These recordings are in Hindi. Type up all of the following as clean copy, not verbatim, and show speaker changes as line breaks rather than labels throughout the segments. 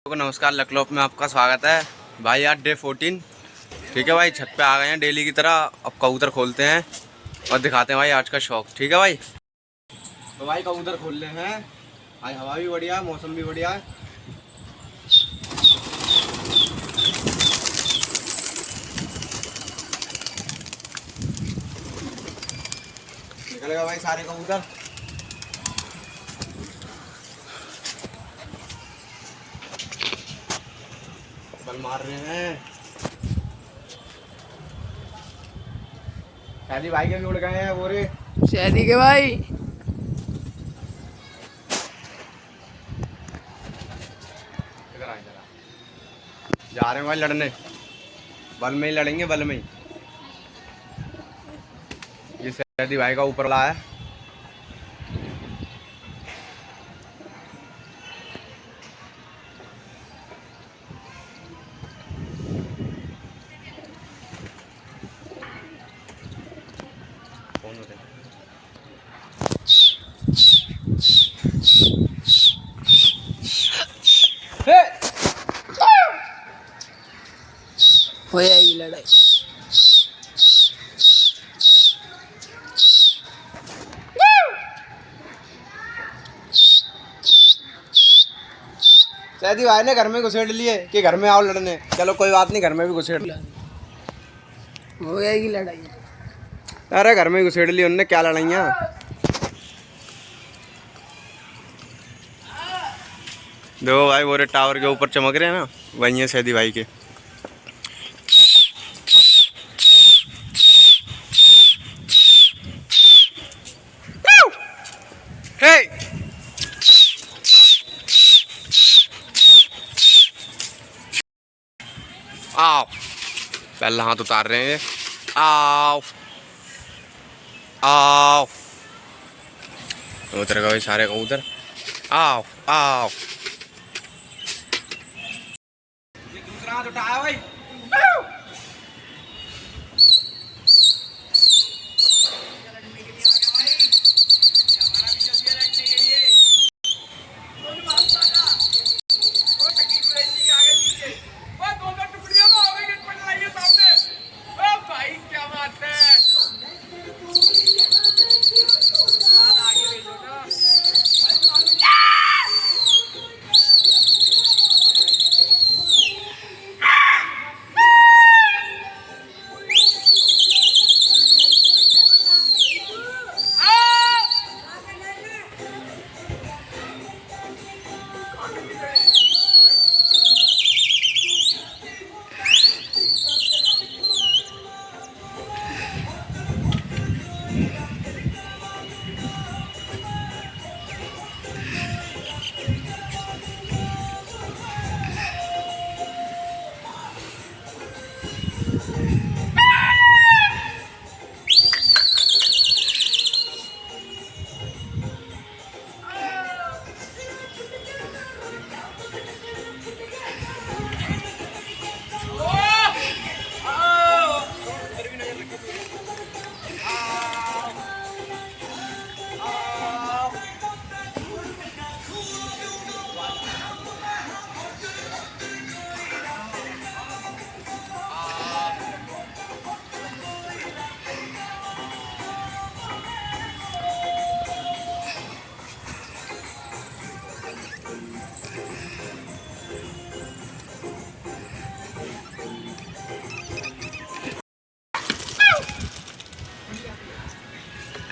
को नमस्कार। लकलोप में आपका स्वागत है भाई। आज डे 14 ठीक है भाई। छत पे आ गए हैं डेली की तरह। अब कबूतर खोलते हैं और दिखाते हैं भाई आज का शौक। ठीक है भाई। तो भाई कबूतर खोल रहे हैं। आज हवा भी बढ़िया है, मौसम भी बढ़िया है। निकलेगा भाई सारे कबूतर। बल मार रहे हैं। शादी भाई के भी उड़ गए हैं बोरे।
शादी के भाई
इधर आ जा रहे हैं भाई लड़ने। बल में ही लड़ेंगे, बल में ही। ये शादी भाई का ऊपर वाला है। कौन होते हैं?
हो जाएगी लड़ाई।
शादी भाई ने घर में घुसेड़ लिए कि घर में आओ लड़ने। चलो कोई बात नहीं, घर में भी घुसेड़।
हो जाएगी लड़ाई।
अरे घर में घुसेड़ ली उनने, क्या लड़ाइयाँ। देखो भाई बोरे टावर के ऊपर चमक रहे हैं ना, वही है शादी भाई के। हे आओ, पहले हाथ उतार रहे हैं। आओ आओ, उतर गए सारे कबूतर। आओ आओ, ये दूसरा हाथ उठाया भाई।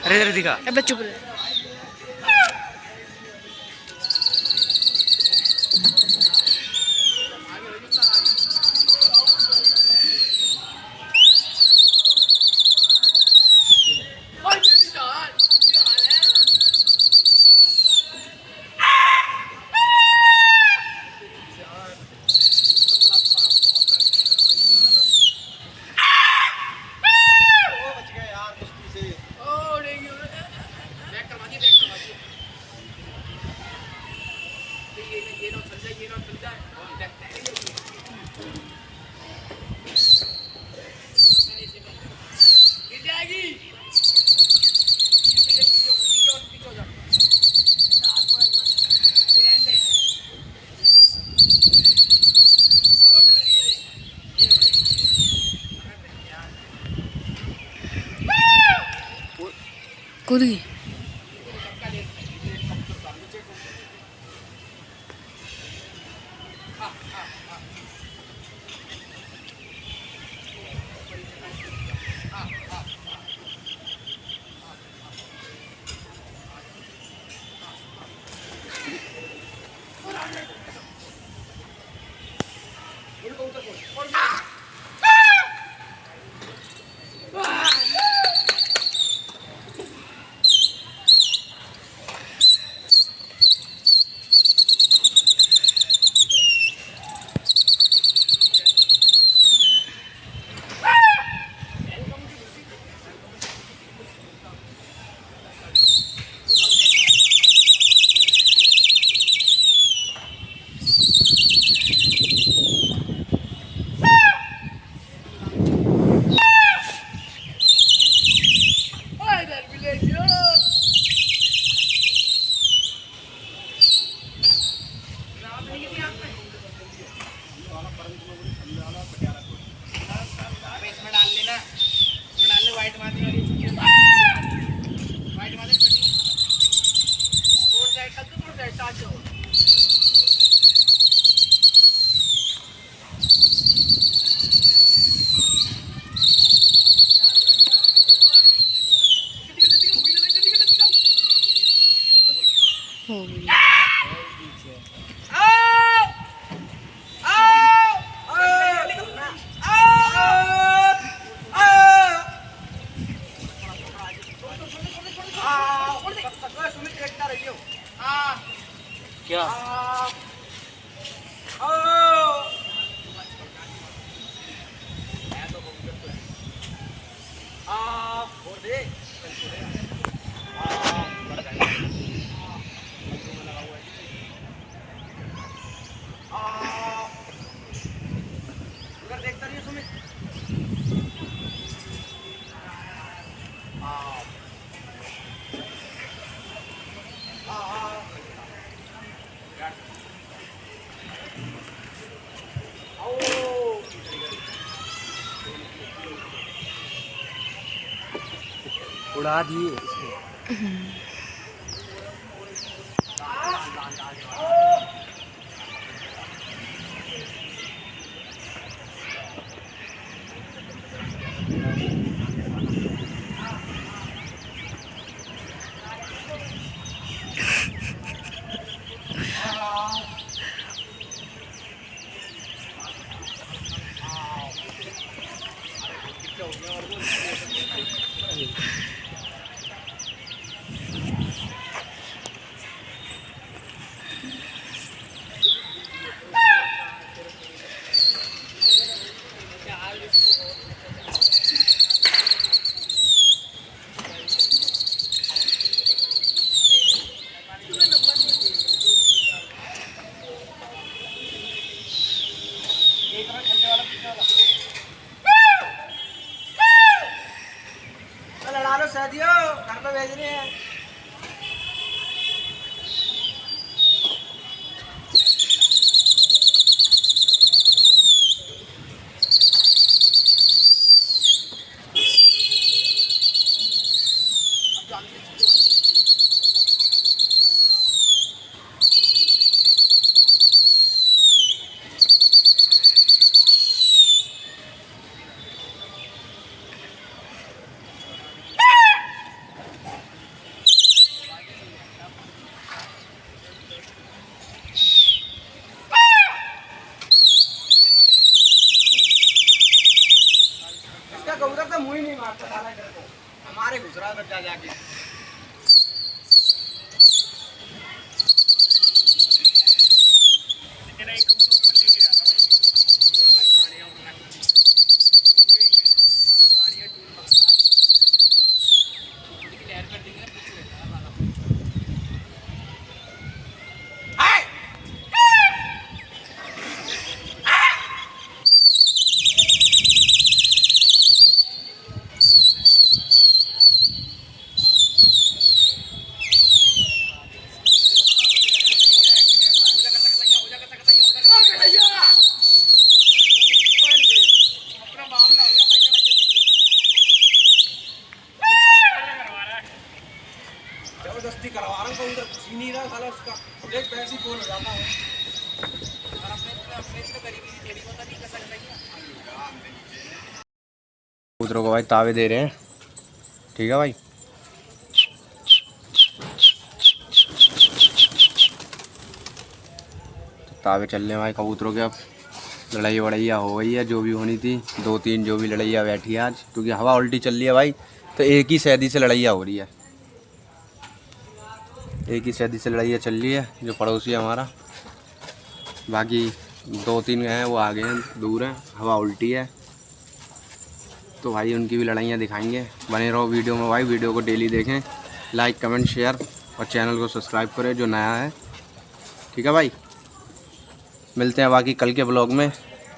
अरे इधर दिखा।
अब चुप रहे। कूद गई। हो गई।
क्या उड़ा दिए इसने। लड़ा लो शादियों घर पे भेज रहे हैं। कबूतर तो मुंह ही नहीं मारता साला तेरे को, हमारे गुजरा बच्चा जाके। कबूतरों को भाई तावे दे रहे हैं, ठीक है भाई। तो तावे चल रहे हैं भाई कबूतरों के। अब लड़ाई वड़ैया हो गई है जो भी होनी थी, 2-3 जो भी लड़ैया बैठी है आज, क्योंकि हवा उल्टी चल रही है भाई, तो एक ही सैदी से लड़ैया हो रही है, एक ही सैदी से लड़ाइयाँ चल रही है। जो पड़ोसी है हमारा, बाकी 2-3 हैं वो आगे हैं, दूर हैं, हवा उल्टी है, तो भाई उनकी भी लड़ाइयाँ दिखाएंगे। बने रहो वीडियो में भाई, वीडियो को डेली देखें, लाइक कमेंट शेयर और चैनल को सब्सक्राइब करें जो नया है, ठीक है भाई। मिलते हैं बाकी कल के ब्लॉग में।